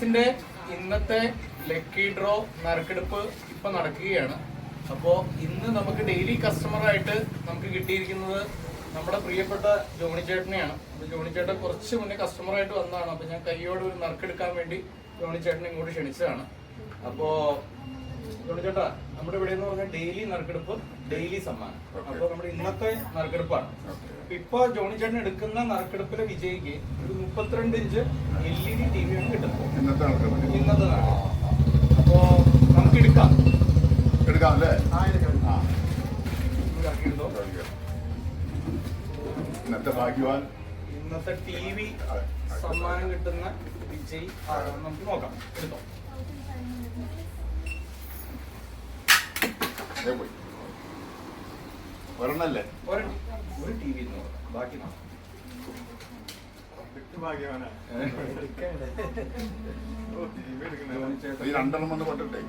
ഡെയിലീസിന്റെ ഇന്നത്തെ lucky draw നറുക്കെടുപ്പ് ഇപ്പൊ നടക്കുകയാണ്. അപ്പോൾ ഇന്ന് നമുക്ക് ഡെയിലി കസ്റ്റമറായിട്ട് നമുക്ക് കിട്ടിയിരിക്കുന്നത് നമ്മുടെ പ്രിയപ്പെട്ട ജോണി ചേട്ടനെയാണ്. അപ്പോൾ ജോണി ചേട്ടൻ കുറച്ച് മുന്നേ കസ്റ്റമറായിട്ട് വന്നതാണ്. അപ്പോൾ ഞാൻ കൈയോട് ഒരു നറുക്കെടുക്കാൻ വേണ്ടി ജോണി ചേട്ടനെ ഇങ്ങോട്ട് ക്ഷണിച്ചതാണ്. അപ്പോൾ ജോണി ചേട്ടാ, നമ്മുടെ ഇവിടെ എന്ന് പറഞ്ഞാൽ ഡെയിലി നറുക്കെടുപ്പ്, ഡെയിലി സമ്മാനം. അപ്പോൾ നമ്മുടെ ഇന്നത്തെ നറുക്കെടുപ്പാണ്. ഇപ്പൊ ജോണി ചേട്ടൻ എടുക്കുന്ന നറുക്കെടുപ്പിലെ വിജയിക്ക് ഒരു 32 ഇഞ്ച് LED TV ആണ് കിട്ടുന്നത് ഇന്നത്തെ നറുക്കെടുപ്പ്. അപ്പോ നമുക്ക് എടുക്കാം അല്ലേ? ഇന്നത്തെ ഭാഗ്യവാൻ, ഇന്നത്തെ TV സമ്മാനം കിട്ടുന്ന വിജയ് നമുക്ക് നോക്കാം. എടുത്തോ. ഒരെണ്ണല്ലേ? ഒരു TV ബാക്കി ഈ രണ്ടെണ്ണം വന്ന് പറ്റട്ടെ,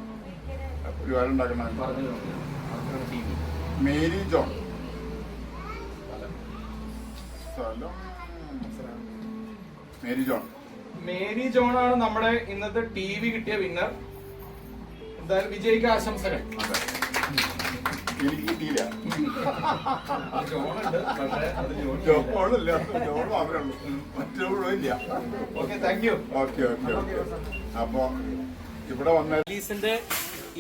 ഒരു കാര്യം ഉണ്ടാക്കണ. മേരി ജോൺ, മേരി ജോൺ ആണ് നമ്മുടെ ഇന്നത്തെ TV കിട്ടിയ വിന്നർ. എന്തായാലും വിജയിക്ക് ആശംസകൾ. എനിക്ക് കിട്ടിയില്ല. അപ്പൊ ഇവിടെ വന്ന ഡെയിലീസിന്റെ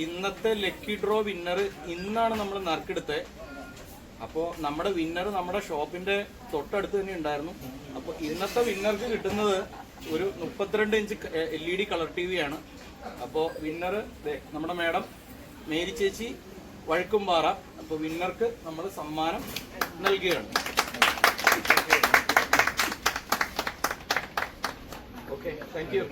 ഇന്നത്തെ ലക്കി ഡ്രോ വിന്നർ ഇന്നാണ് നമ്മൾ നറുക്കെടുത്തത്. അപ്പോൾ നമ്മുടെ വിന്നർ നമ്മുടെ ഷോപ്പിന്റെ തൊട്ടടുത്ത് തന്നെ ഉണ്ടായിരുന്നു. അപ്പോൾ ഇന്നത്തെ വിന്നർക്ക് കിട്ടുന്നത് ഒരു 32 ഇഞ്ച് LED കളർ TV ആണ്. അപ്പോൾ വിന്നർ നമ്മുടെ മാഡം മേരി ചേച്ചി വഴുക്കുംപാറ. അപ്പോൾ വിന്നർക്ക് നമ്മൾ സമ്മാനം നൽകുകയാണ്. Okay, thank you.